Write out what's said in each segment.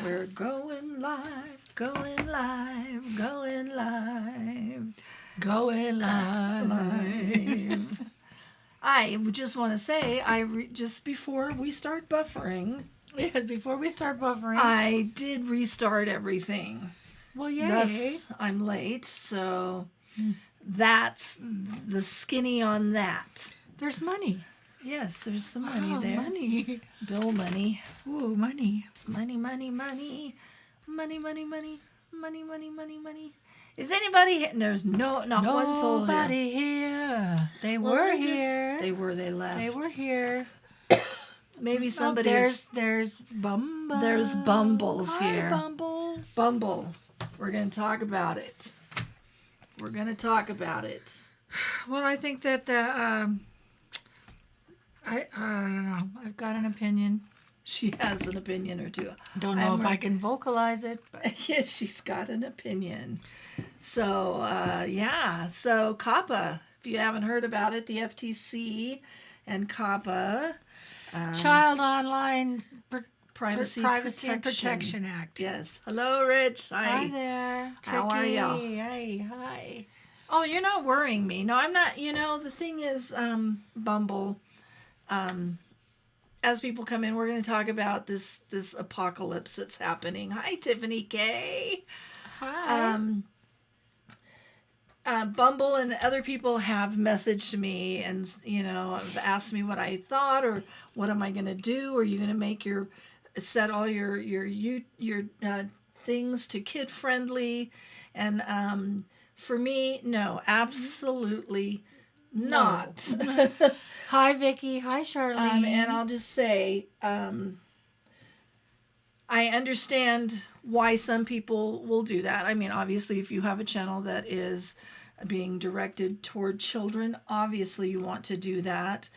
We're going live, going live, going live, Going live. I just want to say, just before we start buffering, Yes, before we start buffering. I did restart everything. Well, yay. Thus, I'm late, so that's the skinny on that. There's money. Yes, there's some money Oh, there. money. Bill money. Ooh, money. Money, money, money. Money, money, money. Money, money, money, money. Is anybody here? There's not one soul here. Nobody here. They Well, were they here. They left. They were here. Maybe somebody. There's Bumble. There's Bumbles Hi, here. Bumble. Bumble. We're going to talk about it. We're going to talk about it. Well, I think that I don't know. I've got an opinion. She has an opinion or two. Don't know if I can vocalize it, but Yeah, she's got an opinion. So, yeah. So, COPPA, if you haven't heard about it, the FTC and COPPA. Child Online Privacy and Protection Act. Yes. Hello, Rich. Hi there. How are Tricky. y'all? Hey, hi. Oh, you're not worrying me. No, I'm not. You know, the thing is, Bumble, as people come in, we're going to talk about this apocalypse that's happening. Hi, Tiffany K. Hi. Bumble and other people have messaged me and, have asked me what I thought or what am I going to do? Are you going to set all your things to kid friendly? And for me, no, absolutely not. Hi, Vicky. Hi, Charlene. And I'll just say, I understand why some people will do that. I mean, obviously, if you have a channel that is being directed toward children, obviously you want to do that.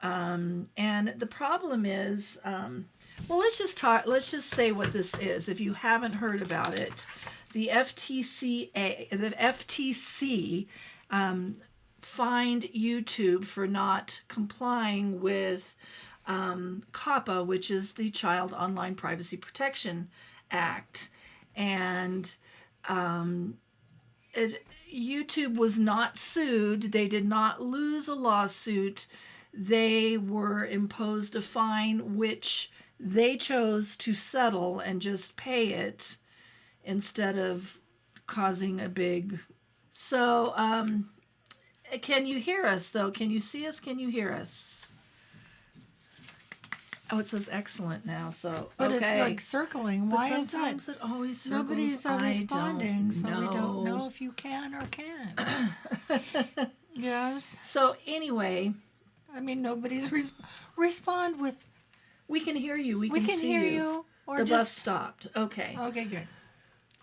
And the problem is, well, let's just say what this is. If you haven't heard about it, the FTC fined YouTube for not complying with COPPA, which is the Child Online Privacy Protection Act. And YouTube was not sued. They did not lose a lawsuit. They were imposed a fine, which they chose to settle and just pay it instead of causing a big... So, can you hear us, though? Can you see us? Can you hear us? Oh, it says excellent now, so, but okay. it's like circling. But Why is that? sometimes it always circles. Nobody's responding, so we don't know. know if you can or can't. Yes. So, anyway... I mean, nobody's respond with... We can hear you. We can see hear you. Or the just... buff stopped. Okay. Okay, good.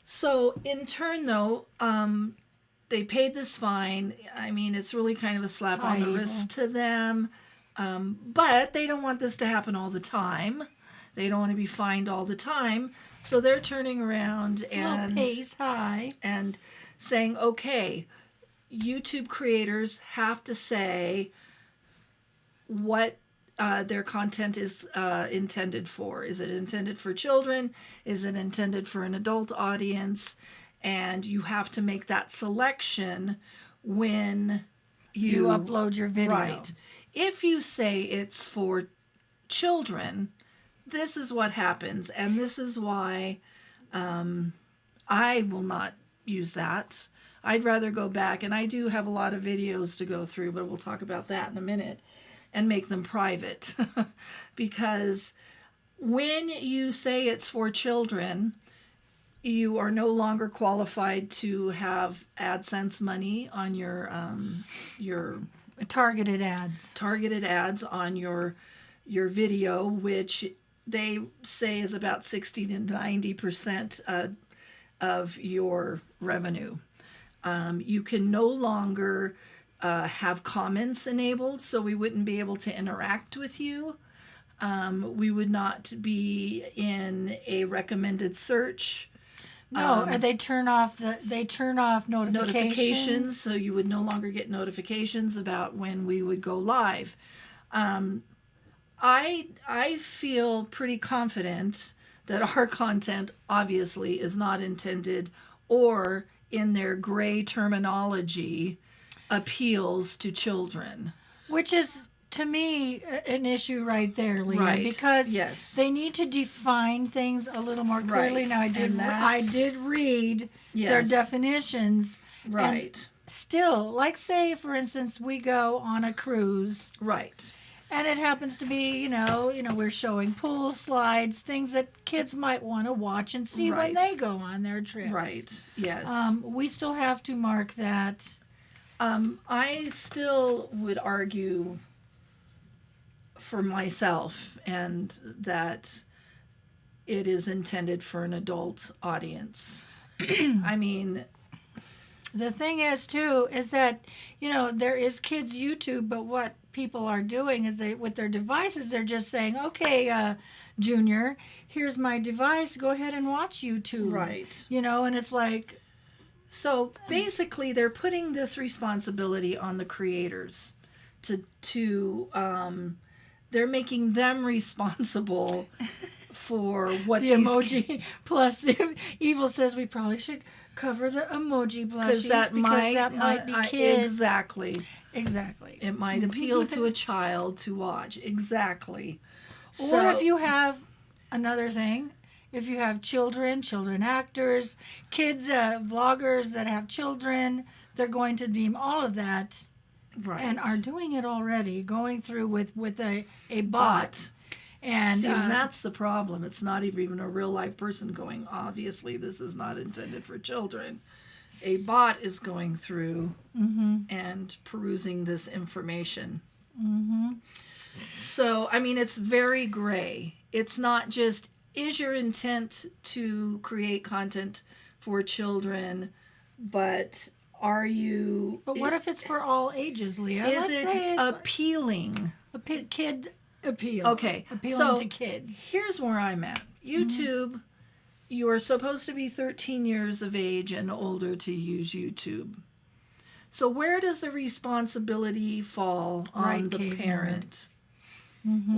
So, in turn, though, they paid this fine. I mean, it's really kind of a slap on the wrist to them. But they don't want this to happen all the time. They don't want to be fined all the time. So they're turning around and pays high and saying, okay, YouTube creators have to say what their content is intended for. Is it intended for children? Is it intended for an adult audience? And you have to make that selection when you upload your video. Right. If you say it's for children, this is what happens. And this is why I will not use that. I'd rather go back, and I do have a lot of videos to go through, but we'll talk about that in a minute, and make them private. Because when you say it's for children, you are no longer qualified to have AdSense money on your targeted ads on your video, which they say is about 60 to 90% of your revenue. You can no longer have comments enabled, so we wouldn't be able to interact with you. We would not be in a recommended search. No, they turn off notifications. So you would no longer get notifications about when we would go live. I feel pretty confident that our content obviously is not intended, or in their gray terminology, appeals to children. Which is, to me, an issue right there, Leah, Right. because Yes. they need to define things a little more clearly. Right. Now, I did read their Yes. definitions. Right. And still, like, say, for instance, we go on a cruise. Right. And it happens to be, we're showing pool slides, things that kids might want to watch and see when Right. they go on their trips. Right. Yes. We still have to mark that. I still would argue for myself and that it is intended for an adult audience. I mean, The thing is, too, is that, there is kids' YouTube, but what people are doing is with their devices, they're just saying, okay, Junior, here's my device. Go ahead and watch YouTube. right. And it's like, So basically, they're putting this responsibility on the creators they're making them responsible for what the these emoji plus Evil says we probably should cover the emoji blushies that might be kids. Exactly. Exactly. It might appeal to a child to watch. Exactly. Or if you have another thing, if you have children actors, kids, vloggers that have children, they're going to deem all of that, right. and are doing it already, going through with a bot. And See, and that's the problem. It's not even a real life person going, obviously, this is not intended for children. A bot is going through and perusing this information. So, I mean, it's very gray. It's not just, is your intent to create content for children, but are you... But what if it's for all ages, Leah? Is Let's say it it's appealing? kid appeal? Okay, appealing so to kids. Here's where I'm at. YouTube, you are supposed to be 13 years of age and older to use YouTube. So where does the responsibility fall on Right, the caveman. parent?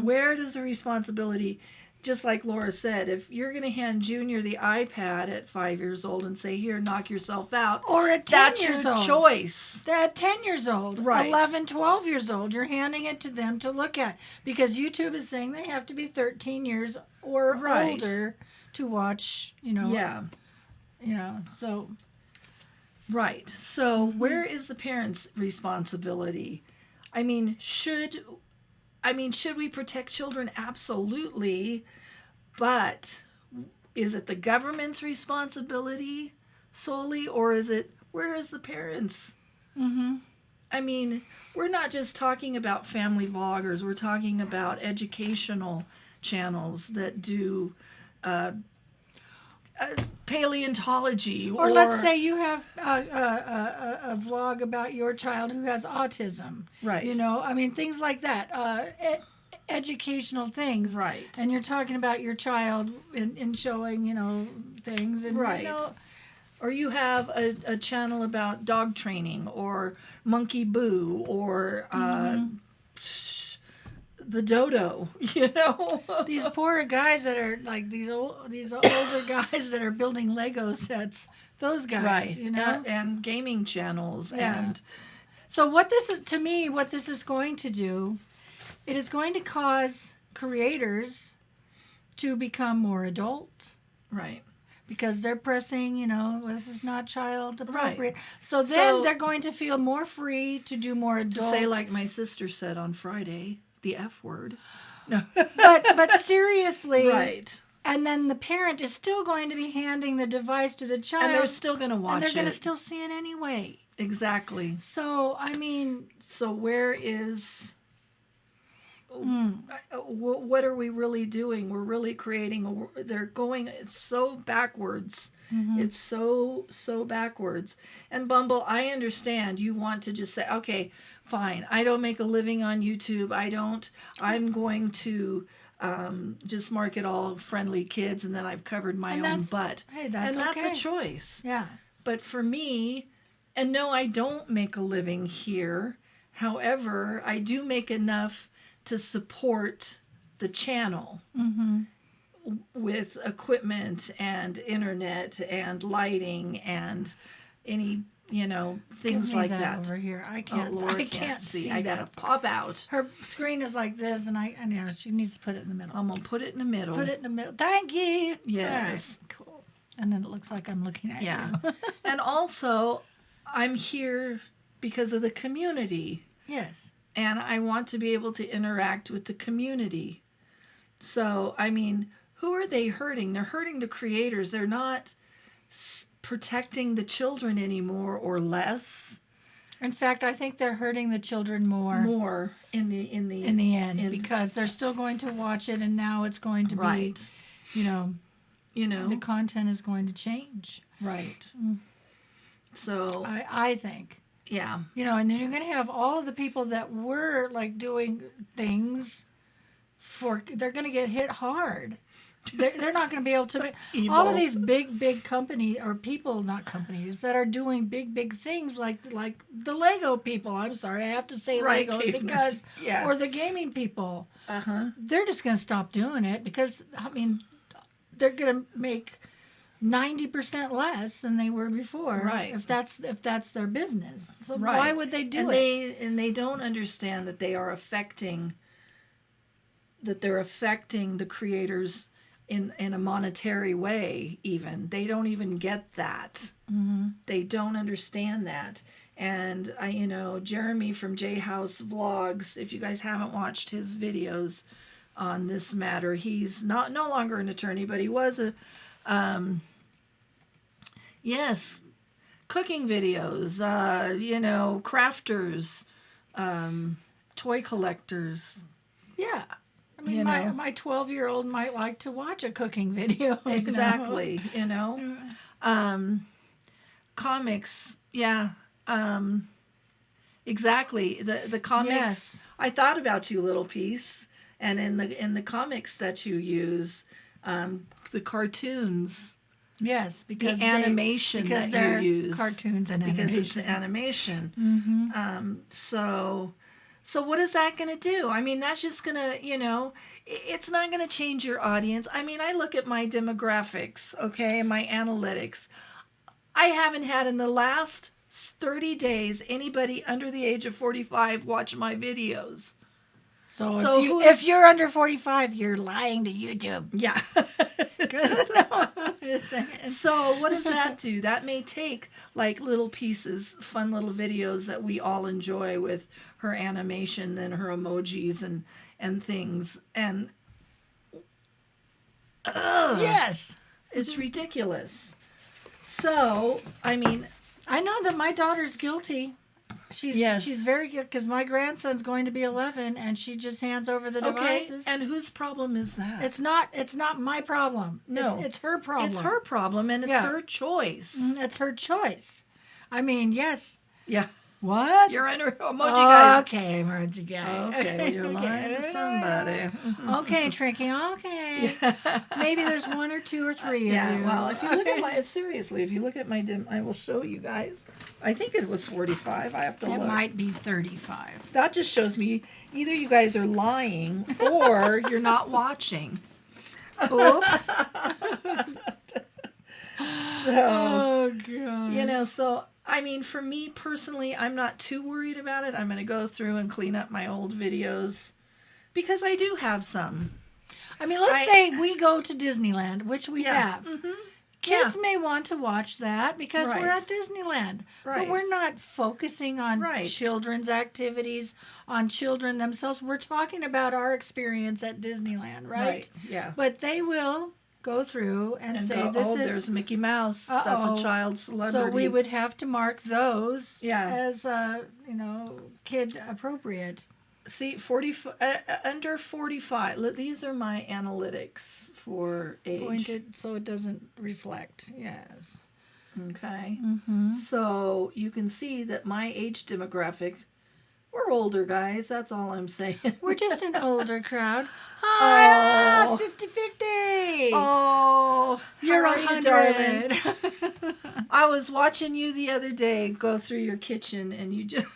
Where does the responsibility, just like Laura said, if you're going to hand Junior the iPad at 5 years old and say, here, knock yourself out, Or at 10 that's years your old. choice. At 10 years old, Right. 11, 12 years old, you're handing it to them to look at. Because YouTube is saying they have to be 13 years or Right. older to watch, Yeah. So Right. So where is the parent's responsibility? I mean, should we protect children? Absolutely. But is it the government's responsibility solely, or where is the parents? I mean, we're not just talking about family vloggers. We're talking about educational channels that do paleontology, Or let's say you have a vlog about your child who has autism. Right. Things like that. Educational things. Right. And you're talking about your child in showing, things. And, Right. Or you have a channel about dog training or Monkey Boo or the dodo, These poor guys that are like these older guys that are building Lego sets. Those guys, right? And gaming channels. Yeah. And so what this is going to do, it is going to cause creators to become more adult, right. because they're pressing, this is not child appropriate. Right. So then they're going to feel more free to do more To adult. say, like my sister said on Friday, the F word. No. but seriously, Right. And then the parent is still going to be handing the device to the child, And they're still going to watch and they're going to it. still see it anyway. Exactly. So So where is... What are we really doing? We're really creating they're going, it's so backwards. It's so backwards. And Bumble, I understand you want to just say, okay, fine, I don't make a living on YouTube. I'm going to just market all friendly kids, and then I've covered my own butt. Hey, that's that's okay. a choice. Yeah. But for me, and no, I don't make a living here. However, I do make enough to support the channel. with equipment and internet and lighting and any, things Give me like that that. over here. I Oh, can't. Laura I can't see I that. gotta pop out. Her screen is like this, and she needs to put it in the middle. I'm gonna put it in the middle. Put it in the middle. Thank you. Yes. All right, cool. And then it looks like I'm looking at Yeah. you. And also, I'm here because of the community. Yes. And I want to be able to interact with the community. So, I mean, who are they hurting? They're hurting the creators. They're not protecting the children anymore or less. In fact, I think they're hurting the children more in the end because they're still going to watch it, and now it's going to right. be, the content is going to change. Right. So I think. Yeah. And then you're going to have all of the people that were like doing things they're going to get hit hard. They're not going to be able to. All of these big companies or people, not companies, that are doing big things like the Lego people. I'm sorry, I have to say right, Legos because, yeah. or the gaming people. Uh-huh. They're just going to stop doing it because they're going to make 90% less than they were before. Right. If that's their business. So right. why would they do it? And they don't understand that they are affecting. That they're affecting the creators in a monetary way. Even they don't even get that. Mm-hmm. They don't understand that. And Jeremy from J House Vlogs. If you guys haven't watched his videos on this matter, he's no longer an attorney, but he was a cooking videos. Crafters, toy collectors. Yeah. My 12-year-old might like to watch a cooking video. Exactly. Comics. Yeah. Exactly. The comics. Yes. I thought about you, Little Piece, and in the comics that you use, the cartoons. Yes, because the animation because that you use. Cartoons and animation. Because it's animation. Mm-hmm. So what is that going to do? That's just going to, it's not going to change your audience. I look at my demographics, okay, and my analytics. I haven't had in the last 30 days anybody under the age of 45 watch my videos. So if you're under 45, you're lying to YouTube. Yeah. So what does that do? That may take like little pieces, fun little videos that we all enjoy with her animation and her emojis and things. And yes, it's ridiculous. So, I know that my daughter's guilty. She's very good because my grandson's going to be 11 and she just hands over the devices. And whose problem is that? It's not my problem. No, it's her problem. It's her problem and it's her choice. It's her choice. Yes. Yeah. What? You're under emoji guys. Okay, emoji guy. Okay, well, you're lying to somebody. Okay, Tricky. Okay. Yeah. Maybe there's one or two or three of you. Well, if you look at my I will show you guys. I think it was 45. I have to look. It might be 35. That just shows me either you guys are lying or you're not watching. Oops. So, gosh. For me personally, I'm not too worried about it. I'm going to go through and clean up my old videos because I do have some. Let's say we go to Disneyland, which we have. Mm-hmm. Kids may want to watch that because we're at Disneyland. Right. But we're not focusing on children's activities, on children themselves. We're talking about our experience at Disneyland, right? Yeah. But they will go through and say, there's Mickey Mouse. That's a child celebrity. So we would have to mark those as, kid appropriate. See, under 45. These are my analytics for age. Pointed so it doesn't reflect. Yes. Okay. Mm-hmm. So you can see that my age demographic, we're older guys. That's all I'm saying. We're just an older crowd. Hi, 50-50. Oh, you're 100. Darling. I was watching you the other day go through your kitchen, and you just.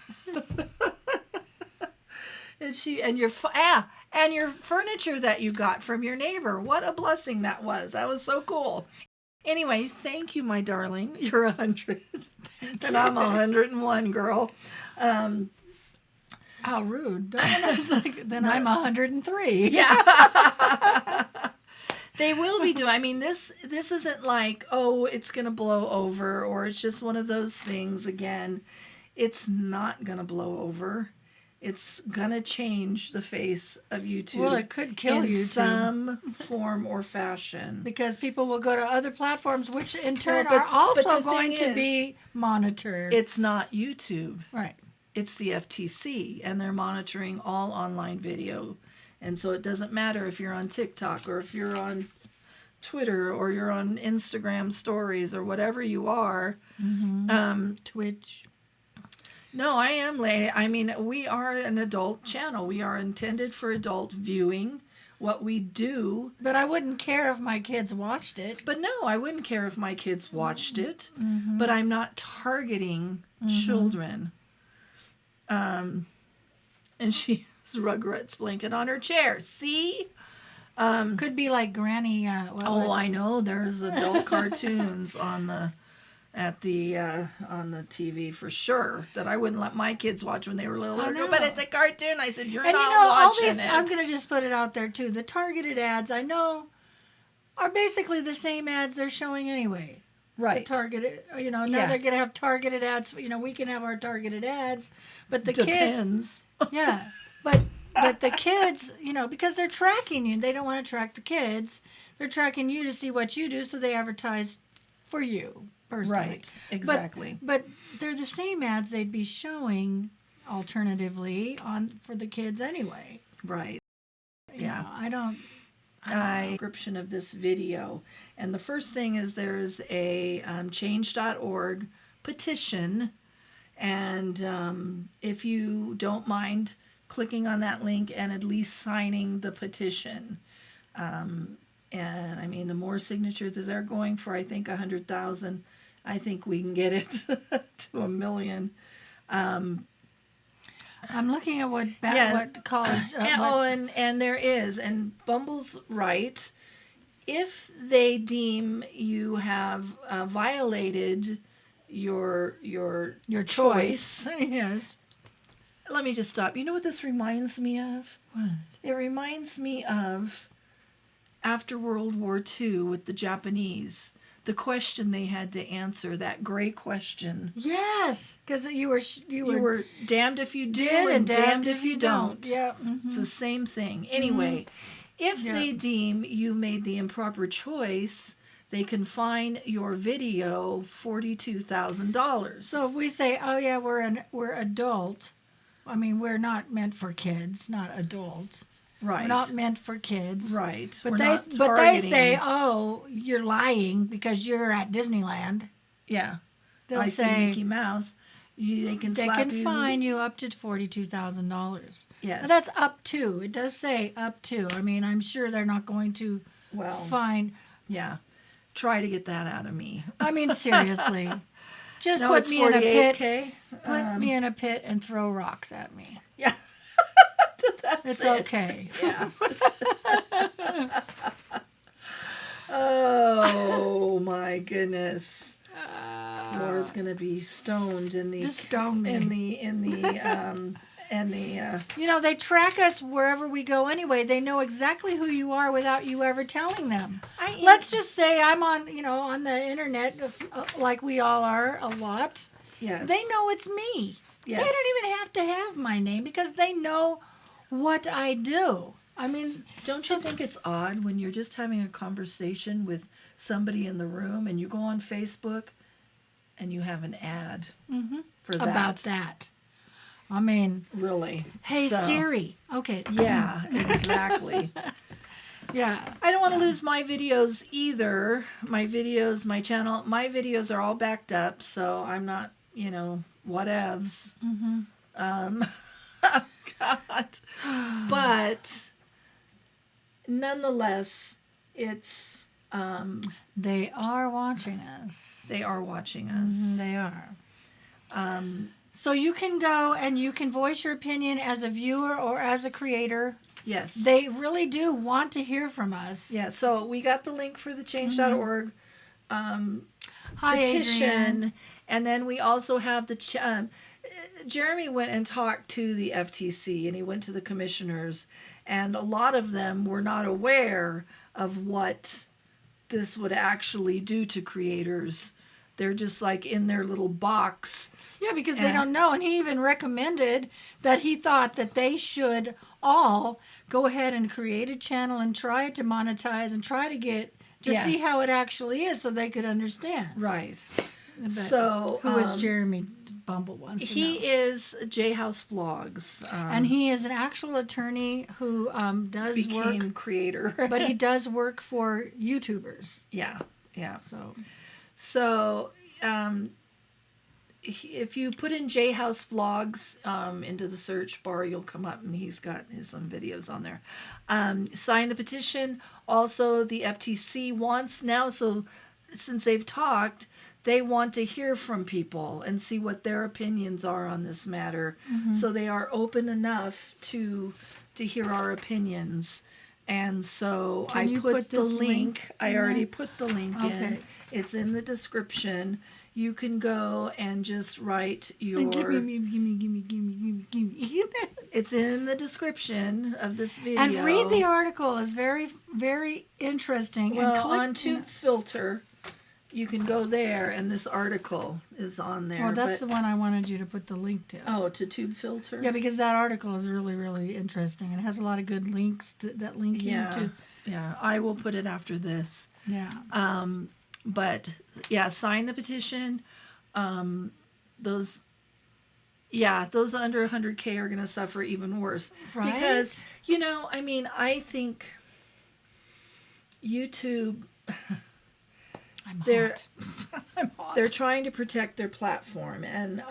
And And your furniture that you got from your neighbor. What a blessing that was. That was so cool. Anyway, thank you, my darling. You're 100. And I'm 101, girl. How rude. Then I'm 103. Yeah. They will be doing. I mean, this isn't like, oh, it's going to blow over, or it's just one of those things again. It's not going to blow over. It's going to change the face of YouTube. Well, it could kill in YouTube. some form or fashion. Because people will go to other platforms, which in turn Well, are also but the going thing to be monitored. It's not YouTube. Right. It's the FTC, and they're monitoring all online video. And so it doesn't matter if you're on TikTok or if you're on Twitter or you're on Instagram stories or whatever you are. Twitch. No, I am late. I mean, we are an adult channel. We are intended for adult viewing. What we do. But I wouldn't care if my kids watched it. But no, I wouldn't care if my kids watched it. But I'm not targeting children. And she has Rugrats blanket on her chair. See? Could be like Granny. I know. There's adult cartoons on the TV for sure that I wouldn't let my kids watch when they were little. I know. But it's a cartoon. I said, you're And not all watching these, it. I'm going to just put it out there too. The targeted ads, I know, are basically the same ads they're showing anyway. Right. Targeted, now Yeah. they're going to have targeted ads. We can have our targeted ads, but the Depends. kids, yeah, but the kids, because they're tracking you, they don't want to track the kids. They're tracking you to see what you do, so they advertise for you personally. Right. Exactly. But they're the same ads they'd be showing alternatively for the kids anyway. Right. You Yeah. know, I don't description of this video, and the first thing is there's a change.org petition, and if you don't mind clicking on that link and at least signing the petition, and I mean, the more signatures they're going for, I think 100,000, I think we can get it to 1 million. I'm looking at what college. And there is, and Bumble's right. If they deem you have violated your choice, Yes. let me just stop. You know what this reminds me of? What? It reminds me of after World War II with the Japanese. The question they had to answer, that great question. Yes, because you were damned if you do and damned if you don't. Yeah. It's the same thing. Anyway, if they deem you made the improper choice, they can fine your video $42,000. So if we say, "Oh yeah, we're adult," I mean, we're not meant for kids, not adults. Right. We're not meant for kids. Right. But We're they say, "Oh, you're lying because you're at Disneyland." Yeah. They'll I say see Mickey Mouse. They can fine you up to $42,000. Yes. Now, that's up to. It does say up to. I mean, I'm sure they're not going to fine. Yeah. Try to get that out of me. I mean, seriously. Just No, put it's me in a pit. $48K. Put me in a pit and throw rocks at me. Yeah. It's okay. Yeah. Oh my goodness. Laura's gonna be stoned in the Just stone me. They track us wherever we go anyway. They know exactly who you are without you ever telling them. Let's just say I'm on the internet, like we all are a lot. Yes. They know it's me. Yes. They don't even have to have my name because they know what I do. I mean, don't you think it's odd when you're just having a conversation with somebody in the room and you go on Facebook and you have an ad for that? About that. I mean, really. Hey, Siri. Okay. Yeah, exactly. Yeah. I don't want to lose my videos either. My channel, my videos are all backed up, so I'm not, whatevs. God. But nonetheless, it's they are watching us. They are watching us. They are. So you can go and you can voice your opinion as a viewer or as a creator. Yes. They really do want to hear from us. Yeah, so we got the link for the change.org Hi, petition. Adrienne. And then we also have the Jeremy went and talked to the FTC, and he went to the commissioners, and a lot of them were not aware of what this would actually do to creators. They're just like in their little box. Yeah, because they don't know. And he even recommended that he thought that they should all go ahead and create a channel and try to monetize and try to get to see how it actually is so they could understand. Right. But So who is Jeremy Bumble wants to he know. is J House Vlogs. And he is an actual attorney who does became work, creator. but he does work for YouTubers. Yeah. So If you put in J House Vlogs into the search bar, you'll come up, and he's got some videos on there. Sign the petition. Also, the FTC wants now, so since they've talked, they want to hear from people and see what their opinions are on this matter. So they are open enough to hear our opinions. And so Can you put the this link. I in already there? put the link in. Okay. It's in the description. You can go and just write your. Gimme. It's in the description of this video. And read the article. It's very, very interesting. Well, and click on Tube Filter, you can go there, and this article is on there. Oh, that's the one I wanted you to put the link to. Oh, to Tube Filter? Yeah, because that article is really, really interesting. It has a lot of good links that link you to. Yeah, I will put it after this. Yeah. But yeah, sign the petition. Those under 100K are going to suffer even worse. Right. Because, I think YouTube, I'm they're hot. I'm hot. they're trying to protect their platform. And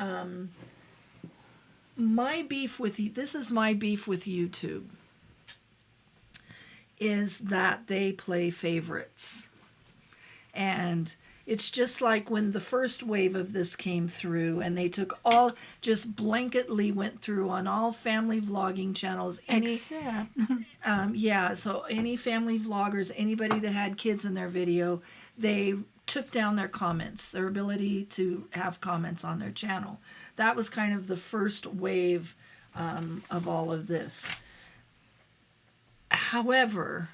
my beef with YouTube is that they play favorites. And it's just like when the first wave of this came through, and they took just blanketly went through on all family vlogging channels. Except. So any family vloggers, anybody that had kids in their video, they took down their comments, their ability to have comments on their channel. That was kind of the first wave of all of this. However,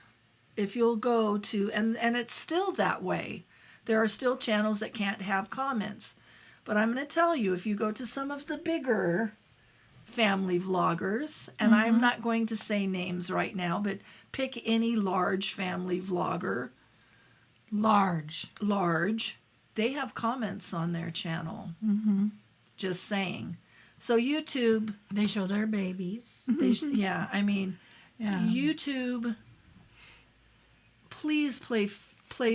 if you'll go to, and it's still that way, there are still channels that can't have comments. But I'm going to tell you, if you go to some of the bigger family vloggers, and I'm not going to say names right now, but pick any large family vlogger. Large. They have comments on their channel. Just saying. So YouTube. They show their babies. YouTube, please play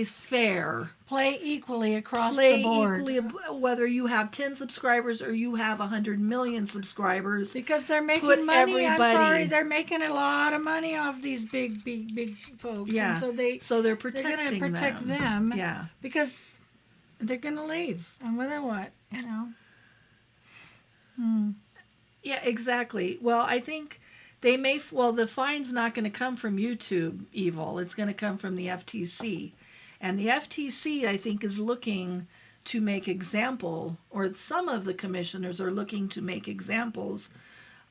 fair. Play equally across the board. Play equally, whether you have 10 subscribers or you have 100 million subscribers. Because they're making money. I'm sorry, they're making a lot of money off these big folks. Yeah. And they're protecting they're going to protect them. Yeah. Because they're going to leave. And then what? Yeah, exactly. Well, I think the fine's not going to come from YouTube evil. It's going to come from the FTC. And the FTC, I think, is looking to make example, or some of the commissioners are looking to make examples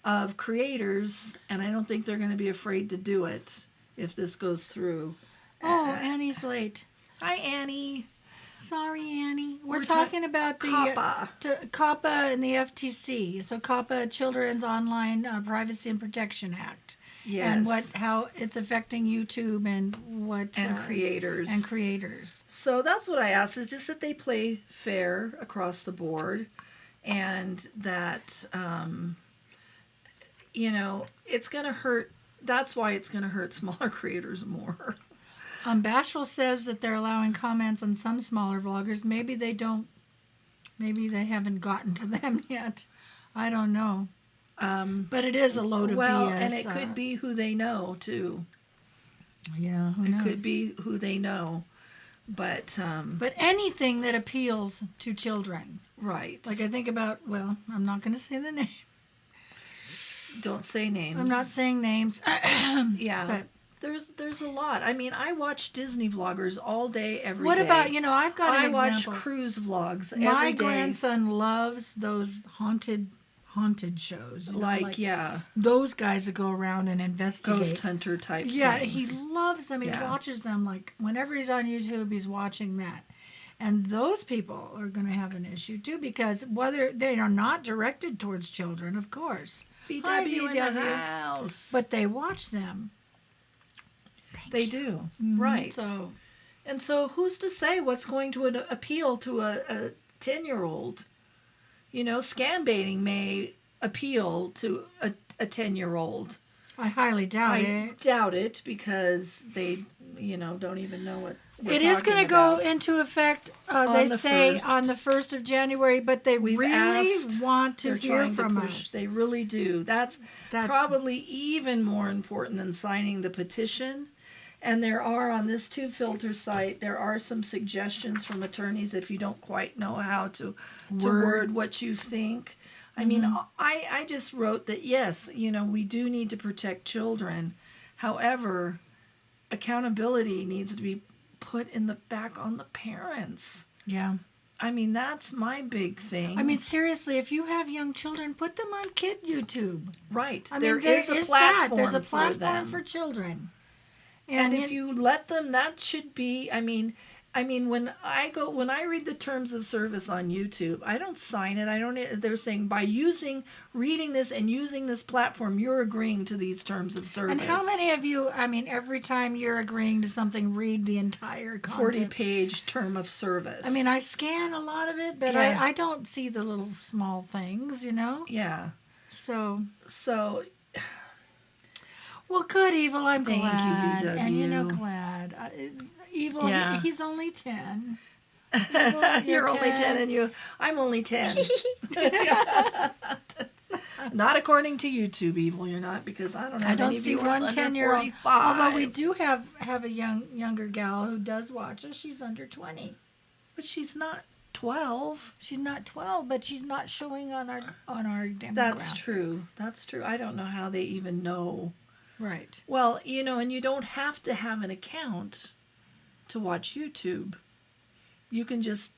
of creators, and I don't think they're going to be afraid to do it if this goes through. Oh, Annie's late. Hi, Annie. Sorry, Annie. We're talking about the COPPA and the FTC. So COPPA, Children's Online Privacy and Protection Act. Yes. And how it's affecting YouTube and creators. And creators. So that's what I asked, is just that they play fair across the board, and that it's going to hurt. That's why it's going to hurt smaller creators more. Bashful says that they're allowing comments on some smaller vloggers. Maybe they don't. Maybe they haven't gotten to them yet. I don't know. But it is a load of BS. And it could be who they know, too. Yeah, who knows? It could be who they know. But anything that appeals to children. Right. Like I think about, well, I'm not going to say the name. Don't say names. I'm not saying names. Yeah. But there's a lot. I mean, I watch Disney vloggers all day, every day. what about, I've got an I watch example. cruise vlogs My every day. grandson loves those haunted shows. Yeah, those guys that go around and investigate. ghost hunter type Yeah, things. he loves them. He watches them like whenever he's on YouTube, he's watching that. And those people are going to have an issue too because whether they are not directed towards children, of course. Hi, VW in the house. But they watch them. They do. Right. So who's to say what's going to appeal to a 10-year-old? Scam baiting may appeal to a 10-year-old. I highly doubt it. I doubt it because they, don't even know what we're It is going to go into effect, they say, 1st. on the 1st of January, but they really want to hear from us. They really do. That's probably even more important than signing the petition. And there are, on this Tube Filter site, there are some suggestions from attorneys if you don't quite know how to word what you think. I mean, I just wrote that, yes, we do need to protect children. However, accountability needs to be put back on the parents. Yeah. I mean, that's my big thing. I mean, seriously, if you have young children, put them on kid YouTube. Right. I there mean, there is a platform There's a for platform them. for children. And if you let them, that should be, I mean, when I read the terms of service on YouTube, I don't sign it. They're saying by reading this and using this platform, you're agreeing to these terms of service. And how many of you, every time you're agreeing to something, read the entire content? 40-page term of service. I mean, I scan a lot of it, but I don't see the little small things, Yeah. So. Well, good, Evil. I'm Thank glad. you, VW. And glad. Evil, he's only 10. You're only 10 and I'm only 10. Not according to YouTube, Evil, you're not, because I don't have any see viewers one under 10-year-old. 45. Although we do have a younger gal who does watch us. She's under 20. But she's not 12. She's not 12, but she's not showing on our demographics. That's true. I don't know how they even know. Right. Well, and you don't have to have an account to watch YouTube. You can just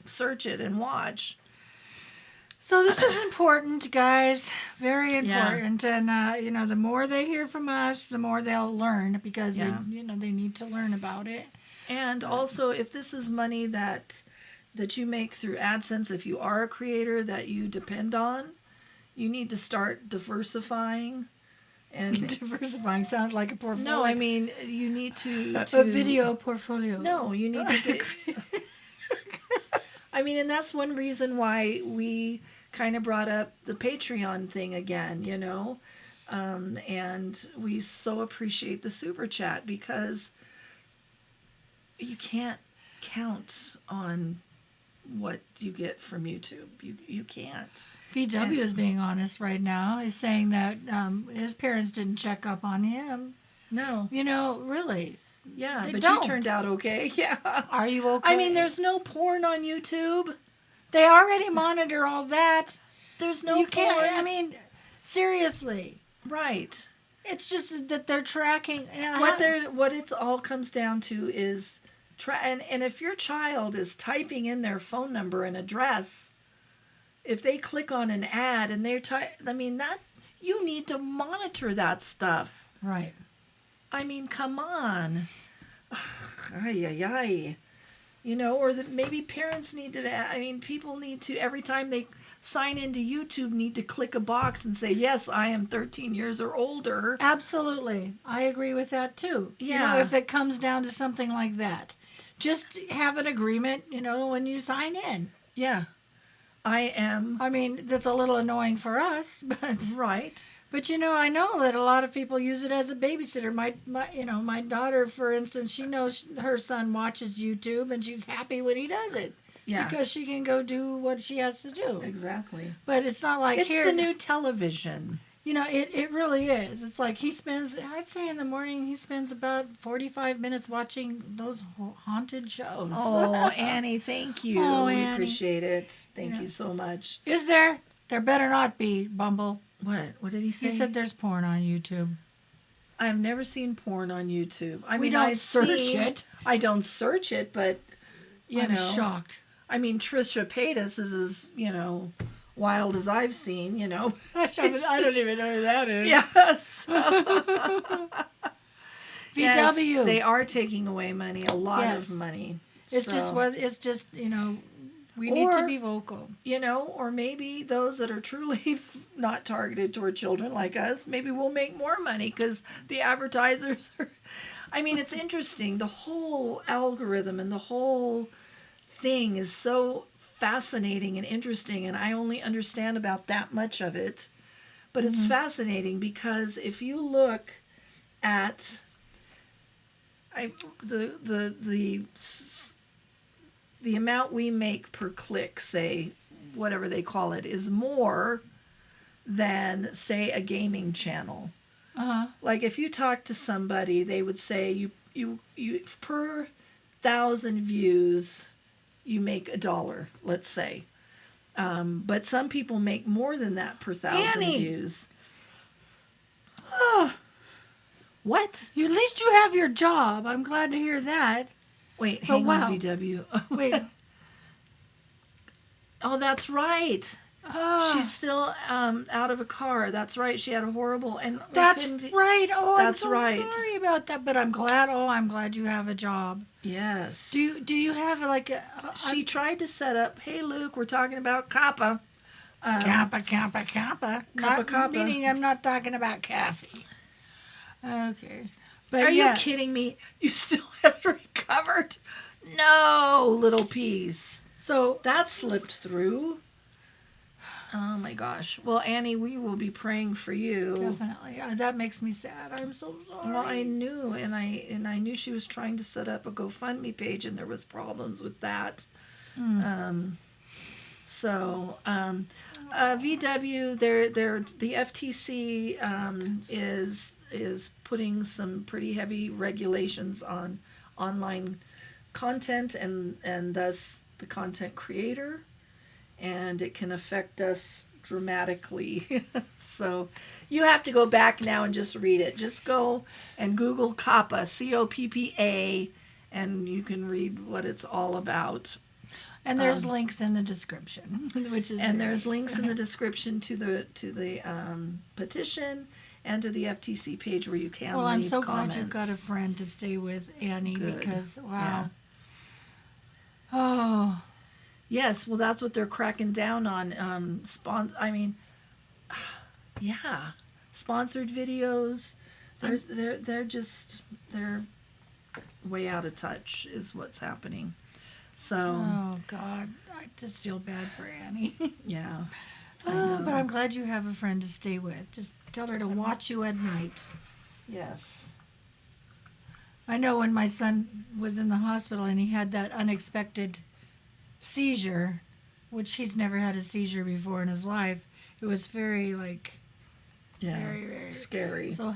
search it and watch. So this is important, guys. Very important. Yeah. And, the more they hear from us, the more they'll learn because, they need to learn about it. And also, if this is money that you make through AdSense, if you are a creator that you depend on, you need to start diversifying. And diversifying sounds like a portfolio. No, I mean, you need to a video portfolio. No, you need to get... and that's one reason why we kind of brought up the Patreon thing again, and we so appreciate the super chat because you can't count on what you get from YouTube. You can't. VW is being honest right now. He's saying that his parents didn't check up on him. No. Really. Yeah, they but don't. You turned out okay. Yeah. Are you okay? There's no porn on YouTube. They already monitor all that. There's no porn. Can't, seriously. Right. It's just that they're tracking. What it all comes down to is, and if your child is typing in their phone number and address, if they click on an ad and they're that you need to monitor that stuff. Right. Come on. Ay. Or that maybe parents need to, people need to, every time they sign into YouTube, need to click a box and say, yes, I am 13 years or older. Absolutely. I agree with that too. Yeah. If it comes down to something like that, just have an agreement, when you sign in. Yeah. I am. That's a little annoying for us, but. Right. But I know that a lot of people use it as a babysitter. My daughter, for instance, she knows her son watches YouTube, and she's happy when he does it. Yeah. Because she can go do what she has to do. Exactly. But it's not like it's the new television. You know, it really is. It's like I'd say in the morning, he spends about 45 minutes watching those haunted shows. Oh, Annie, thank you. Oh, We Annie. appreciate it. Thank Yeah. you so much. Is there? There better not be, Bumble. What? What did he say? He said there's porn on YouTube. I've never seen porn on YouTube. I We mean, don't I've search seen, it. I don't search it, but I'm shocked. I mean, Trisha Paytas is as wild as I've seen. I don't even know who that is. Yes. VW. Yes, they are taking away money, a lot Yes. of money. It's So, just what it's just, we need to Or- be vocal. or maybe those that are truly not targeted toward children like us, maybe we'll make more money because the advertisers are. I mean, it's interesting. The whole algorithm and the whole thing is so fascinating and interesting, and I only understand about that much of it. But it's fascinating because if you look at the amount we make per click, say, whatever they call it, is more than, say, a gaming channel. Uh-huh. Like if you talk to somebody, they would say you per 1,000 views, you make $1, let's say. But some people make more than that per 1,000 Annie! views. What? At least you have your job. I'm glad to hear that. Wait, But hang wow. on, VW. Wait. Oh, that's right. Ah, She's still out of a car. That's right. She had a horrible and we that's couldn't- right. Oh, That's I'm so right. sorry about that. But I'm glad. Oh, I'm glad you have a job. Yes. Do you have like a She tried to set up. Hey, Luke, we're talking about COPPA. Kappa? Kappa, Not kappa. meaning I'm not talking about coffee. Okay. But Are yeah. you kidding me? You still haven't recovered? No, little piece. So That slipped through. Oh my gosh. Well, Annie, we will be praying for you. definitely, that makes me sad. I'm so sorry. Well, I knew, and I knew she was trying to set up a GoFundMe page, and there was problems with that. VW, the FTC is putting some pretty heavy regulations on online content and thus the content creator, and it can affect us dramatically. So you have to go back now and just read it. Just go and Google COPPA, COPPA, and you can read what it's all about. And there's links in the description, which is And there's links in the description to the petition and to the FTC page where you can Well, leave I'm so comments. glad you've got a friend to stay with, Annie, Good. because wow. Yeah. Oh, Yes, well, that's what they're cracking down on. Yeah, sponsored videos. They're way out of touch is what's happening. So oh God, I just feel bad for Annie. yeah, I Oh, know. but I'm glad you have a friend to stay with. Just tell her to watch you at night. Yes. I know when my son was in the hospital and he had that unexpected seizure, which he's never had a seizure before in his life. It was very Yeah. very, very Scary. So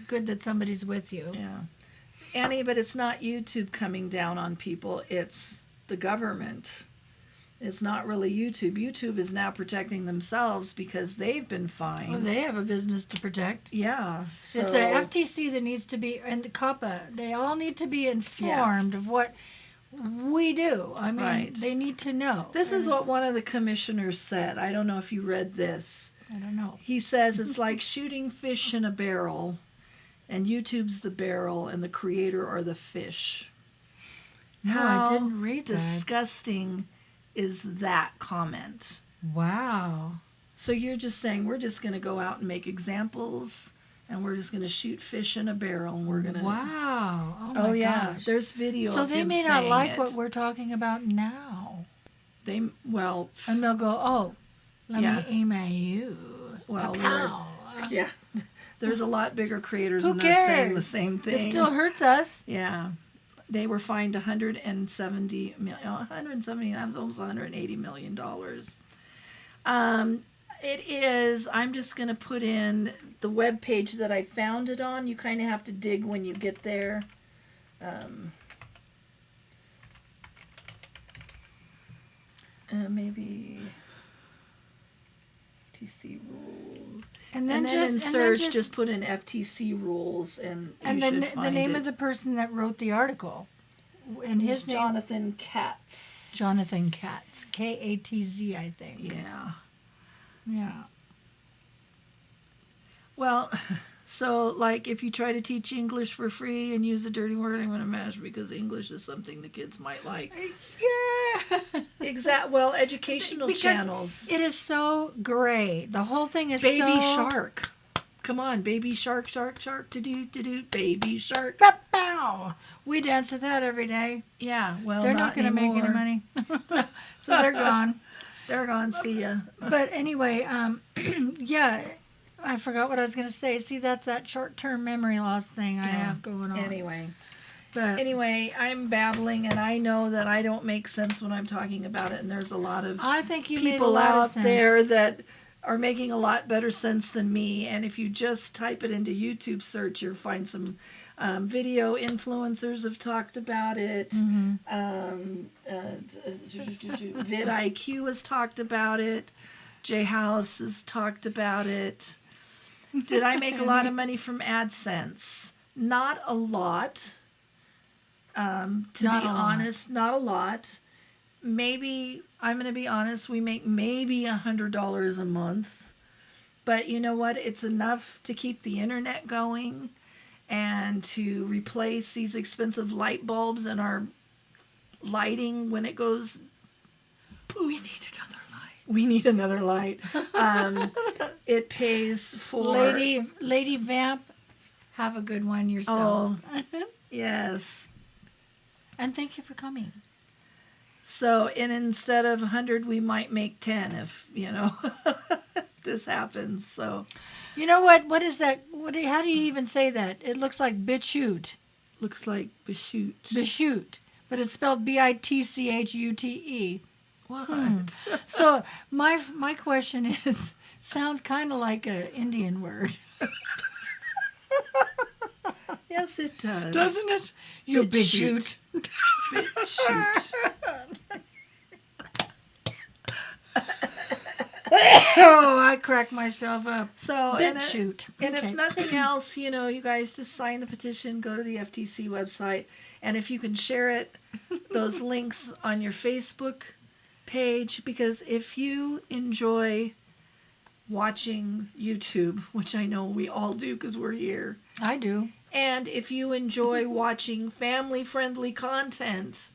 good that somebody's with you. Yeah. Annie, but it's not YouTube coming down on people. It's the government. It's not really YouTube. YouTube is now protecting themselves because they've been fined. Well, they have a business to protect. Yeah. So, It's the FTC that needs to be, and the COPPA. They all need to be informed of what we do. I mean, Right. they need to know. This is what one of the commissioners said. I don't know if you read this. I don't know. He says it's like shooting fish in a barrel, and YouTube's the barrel, and the creator are the fish. No, I didn't read that. Disgusting is that comment? Wow. So you're just saying we're just going to go out and make examples, and we're just going to shoot fish in a barrel, and we're going to. Wow. Oh, Oh my yeah, gosh. there's video. So of they him may not saying like it. what we're talking about now. They well, And they'll go, oh, let Yeah. me aim at you. well, Pow. yeah. There's a lot bigger creators Who than us saying cares? the same thing. It still hurts us. Yeah. They were fined 170 million, 170, that was almost $180 million. It is. I'm just going to put in the web page that I found it on. You kind of have to dig when you get there. Maybe FTC rules. And then, in search, just put in FTC rules, and you should find the name it. of the person that wrote the article. And his name, Jonathan Katz. Jonathan Katz. Katz, I think. Yeah. Yeah. Well, so like if you try to teach English for free and use a dirty word, I'm going to imagine because English is something the kids might like. Yeah. Well, educational Because channels. It is so gray. The whole thing is Baby shark. Come on, baby shark, do, baby shark. Bow. We dance to that every day. Yeah, well, They're not going to make any money. So they're gone. They're gone. See ya. But anyway, yeah, I forgot what I was going to say. See, that's that short-term memory loss thing I have going on. Anyway, I'm babbling, and I know that I don't make sense when I'm talking about it, and there's a lot of I think you people made a lot out of sense. there that are making a lot better sense than me. And if you just type it into YouTube search, you'll find some video influencers have talked about it. vidIQ has talked about it. J House has talked about it. Did I make a lot of money from AdSense? Not a lot. To be honest, not a lot. Maybe, I'm going to be honest, we make maybe $100 a month. But you know what? It's enough to keep the internet going and to replace these expensive light bulbs in our lighting when it goes. We need another light. We need another light. It pays for... Lady Vamp, have a good one yourself. Oh, yes. And thank you for coming. So, and instead of 100, we might make 10 if, this happens. So, you know what? What is that? How do you even say that? It looks like BitChute. Looks like BitChute. BitChute. But it's spelled BITCHUTE. What? So, my question is, sounds kind of like an Indian word. Yes, it does. Doesn't it? You BitChute. BitChute. Oh, I cracked myself up. So, BitChute. And if nothing else, you guys just sign the petition, go to the FTC website, and if you can share it, those links on your Facebook page, because if you enjoy watching YouTube, which I know we all do because we're here. I do. And if you enjoy watching family-friendly content,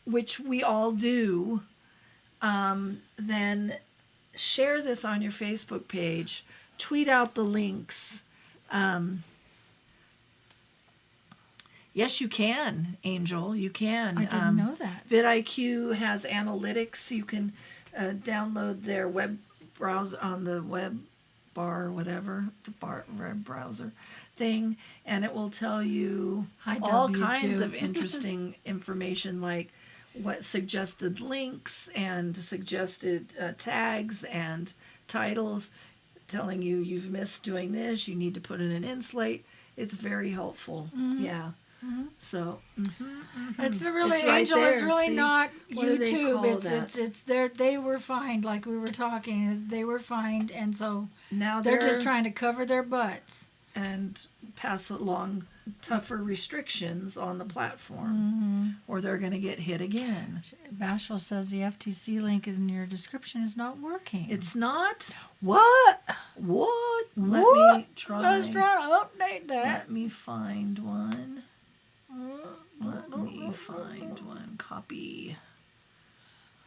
which we all do, then share this on your Facebook page. Tweet out the links. Yes, you can, Angel. You can. I didn't know that. vidIQ has analytics. You can download their web browser on the web bar or whatever, the web browser thing, and it will tell you all kinds of interesting information, like what suggested links and suggested tags and titles, telling you you've missed doing this, you need to put in an inslate. It's very helpful. Mm-hmm. Yeah. Mm-hmm. So it's really it's right Angel. there. It's really See? not What do they call YouTube. that? It's there. They were fined, like we were talking. They were fined, and so now they're just trying to cover their butts and pass along tougher restrictions on the platform, or they're going to get hit again. Bashful says the FTC link in your description is not working. It's not? What? What? Let me try. Let's try to update that. Let me find one. Let me find one. Copy.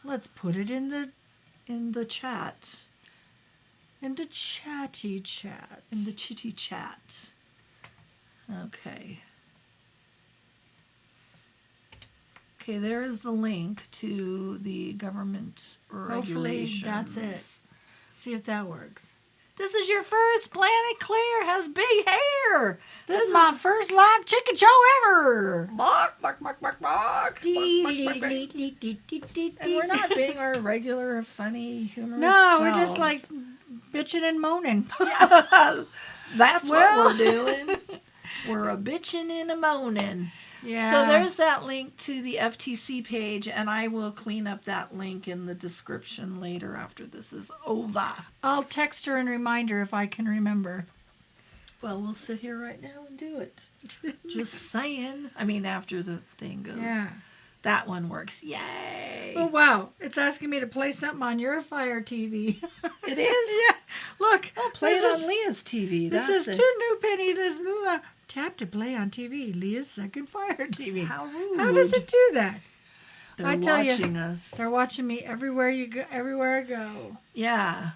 Let's put it in the chat. In the chatty chat. In the chitty chat. Okay. Okay, there is the link to the government regulations. Hopefully that's it. See if that works. This is your first Planet Claire has big hair. This is my first live chicken show ever. Bark, bark, bark, bark, bark. And And we're not being our regular, funny, humorous No, we're selves. just like bitching and moaning. That's Well- what we're doing. We're a bitching and a moaning. Yeah. So there's that link to the FTC page, and I will clean up that link in the description later after this is over. I'll text her and remind her if I can remember. Well, we'll sit here right now and do it. Just saying. I mean, after the thing goes. Yeah. That one works. Yay. Oh wow! It's asking me to play something on your Fire TV. It is? Yeah. Look. Oh, play it this on Leah's TV. This That's is it. 2 new pennies. Tap to play on TV. Leah's second Fire TV. How rude. How does it do that? They're I tell you, watching us. They're watching me everywhere you go. Everywhere I go. Yeah.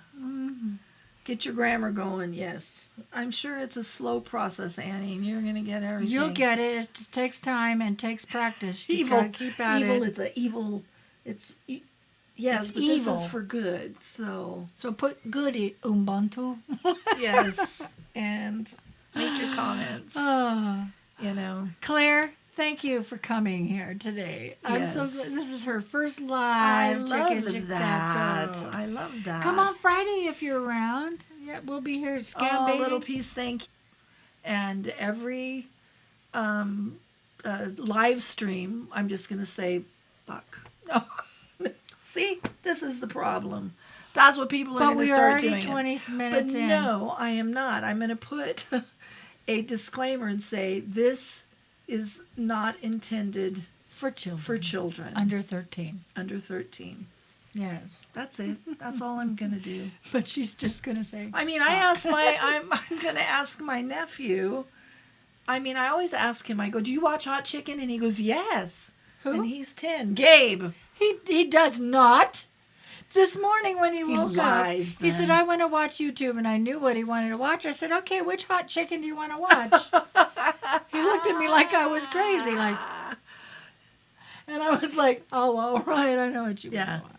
Get your grammar going, yes. I'm sure it's a slow process, Annie, and you're going to get everything. You'll get it. It just takes time and takes practice. You Evil. gotta keep at Evil, it. it's a evil. Yes, It's but evil. this is for good, so. So put good in Ubuntu. Yes, and make your comments, Oh. you know. Claire, thank you for coming here today. I'm so Yes. glad. This is her first I live love chicken that. Show. I love that. Come on Friday if you're around. Yeah, we'll be here. Scam Oh, baby. little piece, thank you. And every live stream, I'm just going to say, fuck. No. See, this is the problem. That's what people are But going to we are start already doing. 20 But minutes in. no, I am not. I'm going to put a disclaimer and say this is not intended For children. for children Under 13. under 13. Yes. That's it. That's all I'm going to do. But she's just going to say. I mean, I'm going to ask my nephew. I mean, I always ask him, I go, do you watch Hot Chicken? And he goes, yes. Who? And he's 10. Gabe. He does not. This morning when he woke lies, up, he then. said, I want to watch YouTube, and I knew what he wanted to watch. I said, okay, which hot chicken do you want to watch? He looked at me like I was crazy, like, and I was like, oh, all right, I know what you Yeah. want to watch.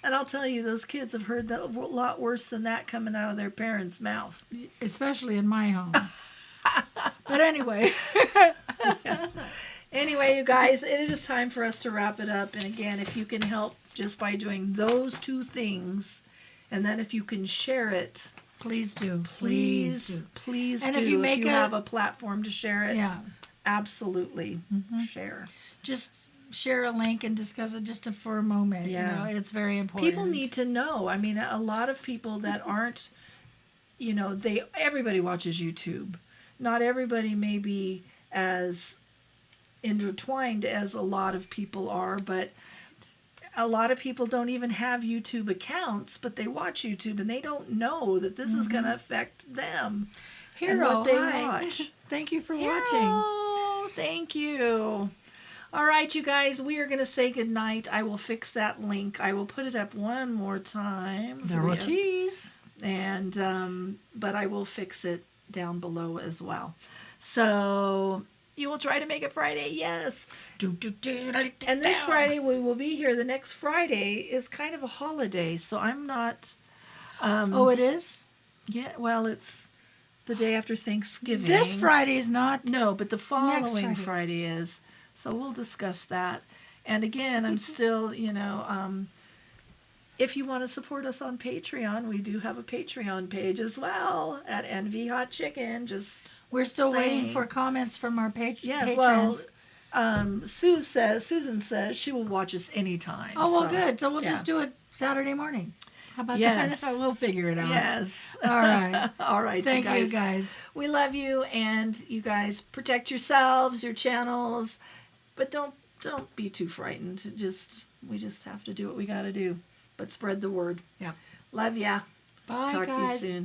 And I'll tell you, those kids have heard that a lot worse than that coming out of their parents' mouth. Especially in my home. But anyway, Anyway, you guys, it is just time for us to wrap it up. And again, if you can help just by doing those 2 things, and then if you can share it, please do. please And do. if you make a- have a platform to share it, Yeah. absolutely share. Just share a link and discuss it just for a moment. Yeah. You know, it's very important. People need to know. I mean, a lot of people that aren't, you know, everybody watches YouTube. Not everybody may be as intertwined as a lot of people are, but a lot of people don't even have YouTube accounts, but they watch YouTube and they don't know that this is going to affect them and Hero, what they hi. watch. Thank you for watching. Oh, thank you. All right, you guys, we are going to say goodnight. I will fix that link. I will put it up one more time. There for were you. cheese. And but I will fix it down below as well. So you will try to make it Friday, yes. And this Friday we will be here. The next Friday is kind of a holiday, so I'm not. Oh, it is? Yeah, well, it's the day after Thanksgiving. This Friday is not. No, but the following Friday. Friday is. So we'll discuss that. And again, I'm still, you know, if you want to support us on Patreon, we do have a Patreon page as well at NV Hot Chicken. Just We're still waiting saying. for comments from our patrons. yes, well, Susan says she will watch us anytime. Oh, well, so, good. So we'll yeah. just do it Saturday morning. How about Yes. that? We'll figure it out. Yes. All right. All right, Thank you you, guys. guys. We love you, and you guys protect yourselves, your channels, but don't be too frightened. We just have to do what we got to do, but spread the word. Yeah. Love ya. Bye, Talk guys. to you soon.